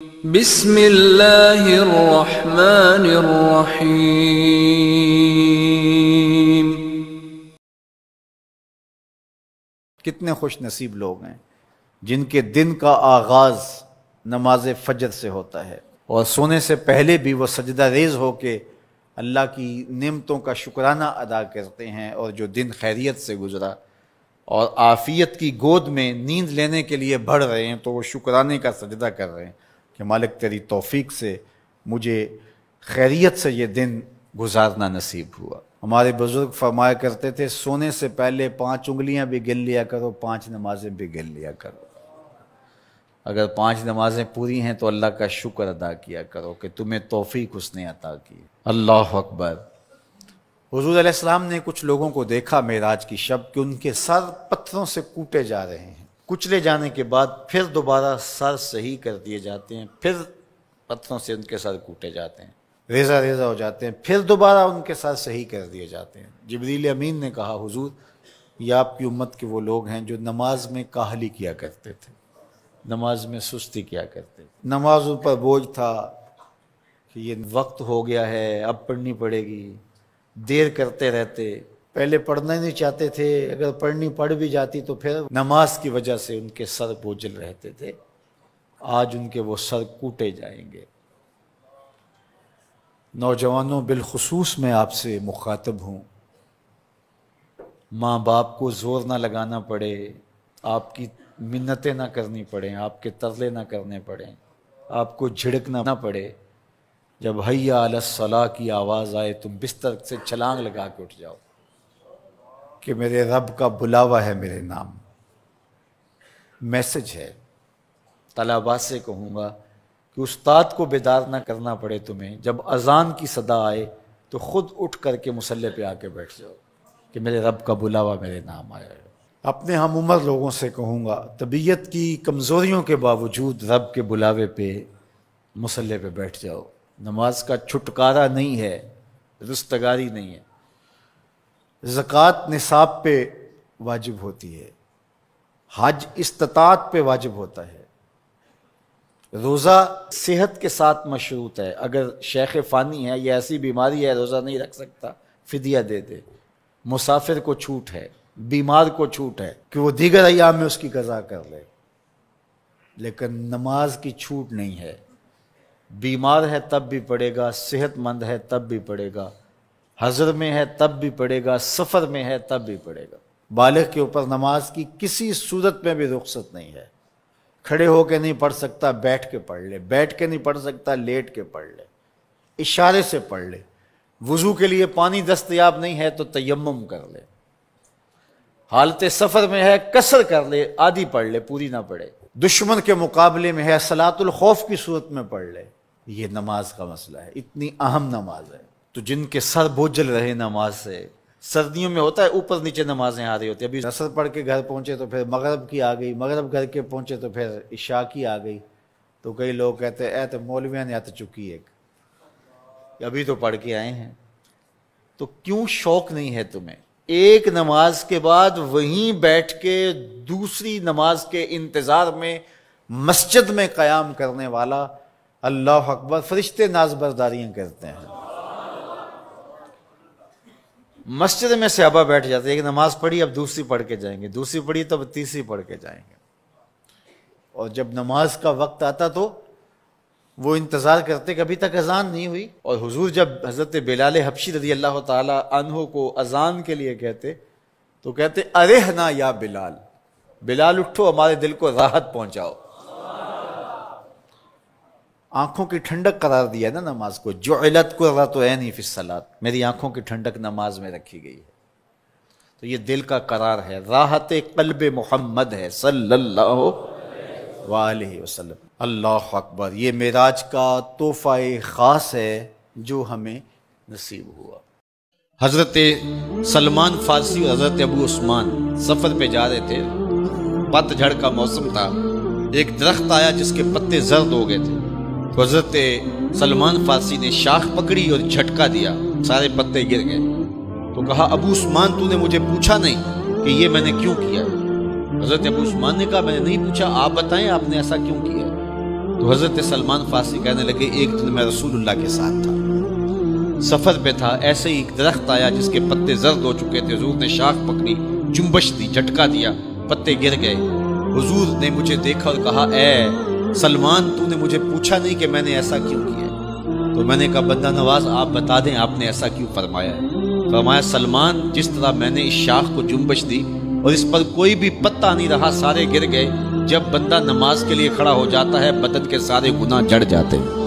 بسم اللہ الرحمن الرحیم۔ کتنے خوش نصیب لوگ ہیں جن کے دن کا آغاز نماز فجر سے ہوتا ہے اور سونے سے پہلے بھی وہ سجدہ ریز ہو کے اللہ کی نعمتوں کا شکرانہ ادا کرتے ہیں، اور جو دن خیریت سے گزرا اور عافیت کی گود میں نیند لینے کے لیے بڑھ رہے ہیں تو وہ شکرانے کا سجدہ کر رہے ہیں کہ مالک تیری توفیق سے مجھے خیریت سے یہ دن گزارنا نصیب ہوا۔ ہمارے بزرگ فرمایا کرتے تھے سونے سے پہلے 5 انگلیاں بھی گن لیا کرو، 5 نمازیں بھی گن لیا کرو۔ اگر 5 نمازیں پوری ہیں تو اللہ کا شکر ادا کیا کرو کہ تمہیں توفیق اس نے عطا کی۔ اللہ اکبر۔ حضور علیہ السلام نے کچھ لوگوں کو دیکھا معراج کی شب کہ ان کے سر پتھروں سے کوٹے جا رہے ہیں، کچلے جانے کے بعد پھر دوبارہ سر صحیح کر دیے جاتے ہیں، پھر پتھروں سے ان کے سر کوٹے جاتے ہیں، ریزہ ریزہ ہو جاتے ہیں، پھر دوبارہ ان کے سر صحیح کر دیے جاتے ہیں۔ جبریل امین نے کہا حضور یہ آپ کی امت کے وہ لوگ ہیں جو نماز میں کاہلی کیا کرتے تھے، نماز میں سستی کیا کرتے تھے، نماز ان پر بوجھ تھا کہ یہ وقت ہو گیا ہے اب پڑھنی پڑے گی، دیر کرتے رہتے، پہلے پڑھنا ہی نہیں چاہتے تھے، اگر پڑھنی پڑھ بھی جاتی تو پھر نماز کی وجہ سے ان کے سر بوجھل رہتے تھے۔ آج ان کے وہ سر کوٹے جائیں گے۔ نوجوانوں بالخصوص میں آپ سے مخاطب ہوں، ماں باپ کو زور نہ لگانا پڑے، آپ کی منتیں نہ کرنی پڑیں، آپ کے ترلے نہ کرنے پڑیں، آپ کو جھڑکنا نہ پڑے، جب حی علی الصلاۃ کی آواز آئے تم بستر سے چھلانگ لگا کے اٹھ جاؤ کہ میرے رب کا بلاوا ہے میرے نام۔ میسج ہے۔ طلباء سے کہوں گا کہ استاد کو بیدار نہ کرنا پڑے تمہیں، جب اذان کی صدا آئے تو خود اٹھ کر کے مصلی پہ آ کے بیٹھ جاؤ کہ میرے رب کا بلاوا میرے نام آیا ہے۔ اپنے ہم عمر لوگوں سے کہوں گا طبیعت کی کمزوریوں کے باوجود رب کے بلاوے پہ مصلی پہ بیٹھ جاؤ۔ نماز کا چھٹکارا نہیں ہے، رستگاری نہیں ہے۔ زکوٰۃ نصاب پہ واجب ہوتی ہے، حج استطاعت پہ واجب ہوتا ہے، روزہ صحت کے ساتھ مشروط ہے، اگر شیخ فانی ہے یا ایسی بیماری ہے روزہ نہیں رکھ سکتا فدیہ دے دے۔ مسافر کو چھوٹ ہے، بیمار کو چھوٹ ہے کہ وہ دیگر ایام میں اس کی قضا کر لے، لیکن نماز کی چھوٹ نہیں ہے۔ بیمار ہے تب بھی پڑھے گا، صحت مند ہے تب بھی پڑھے گا، حضر میں ہے تب بھی پڑھے گا، سفر میں ہے تب بھی پڑھے گا۔ بالغ کے اوپر نماز کی کسی صورت میں بھی رخصت نہیں ہے۔ کھڑے ہو کے نہیں پڑھ سکتا بیٹھ کے پڑھ لے، بیٹھ کے نہیں پڑھ سکتا لیٹ کے پڑھ لے، اشارے سے پڑھ لے۔ وضو کے لیے پانی دستیاب نہیں ہے تو تیمم کر لے، حالت سفر میں ہے قصر کر لے، آدھی پڑھ لے پوری نہ پڑھے، دشمن کے مقابلے میں ہے صلاۃ الخوف کی صورت میں پڑھ لے۔ یہ نماز کا مسئلہ ہے، اتنی اہم نماز ہے۔ تو جن کے سر بوجھل رہے نماز سے، سردیوں میں ہوتا ہے اوپر نیچے نمازیں آ رہی ہوتی ہیں، ابھی عصر پڑھ کے گھر پہنچے تو پھر مغرب کی آ گئی، مغرب گھر کے پہنچے تو پھر عشاء کی آ گئی، تو کئی لوگ کہتے ہیں اے تو مولویاں نے آت چکی ایک، ابھی تو پڑھ کے آئے ہیں۔ تو کیوں شوق نہیں ہے تمہیں؟ ایک نماز کے بعد وہیں بیٹھ کے دوسری نماز کے انتظار میں مسجد میں قیام کرنے والا، اللہ اکبر، فرشتے ناز برداریاں کرتے ہیں۔ مسجد میں صحابہ بیٹھ جاتے ہیں، ایک نماز پڑھی اب دوسری پڑھ کے جائیں گے، دوسری پڑھی تو اب تیسری پڑھ کے جائیں گے، اور جب نماز کا وقت آتا تو وہ انتظار کرتے کہ ابھی تک اذان نہیں ہوئی۔ اور حضور جب حضرت بلال حبشی رضی اللہ تعالی عنہ کو اذان کے لیے کہتے تو کہتے ارحنا یا بلال، بلال اٹھو ہمارے دل کو راحت پہنچاؤ۔ آنکھوں کی ٹھنڈک قرار دیا نا نماز کو، جعلت قرۃ عینی فی الصلاۃ، میری آنکھوں کی ٹھنڈک نماز میں رکھی گئی ہے۔ تو یہ دل کا قرار ہے، راحت قلب محمد ہے صلی اللہ وآلہ وسلم۔ اللہ اکبر۔ یہ معراج کا تحفہ خاص ہے جو ہمیں نصیب ہوا۔ حضرت سلمان فارسی اور حضرت ابو عثمان سفر پہ جا رہے تھے، پت جھڑ کا موسم تھا، ایک درخت آیا جس کے پتے زرد ہو گئے تھے، تو حضرت سلمان فارسی نے شاخ پکڑی اور جھٹکا دیا، سارے پتے گر گئے۔ تو کہا ابو عثمان تو نے مجھے پوچھا نہیں کہ یہ میں نے کیوں کیا؟ حضرت ابو عثمان نے کہا میں نے نہیں پوچھا، آپ بتائیں آپ نے ایسا کیوں کیا؟ تو حضرت سلمان فارسی کہنے لگے ایک دن میں رسول اللہ کے ساتھ تھا، سفر پہ تھا، ایسے ہی ایک درخت آیا جس کے پتے زرد ہو چکے تھے، حضور نے شاخ پکڑی، جنبش دی، جھٹکا دیا، پتے گر گئے۔ حضور نے مجھے دیکھا اور کہا اے سلمان تو نے مجھے پوچھا نہیں کہ میں نے ایسا کیوں کیا ہے؟ تو میں نے کہا بندہ نواز آپ بتا دیں آپ نے ایسا کیوں فرمایا ہے؟ فرمایا سلمان جس طرح میں نے اس شاخ کو جنبش دی اور اس پر کوئی بھی پتا نہیں رہا، سارے گر گئے، جب بندہ نماز کے لیے کھڑا ہو جاتا ہے بدن کے سارے گناہ جڑ جاتے ہیں۔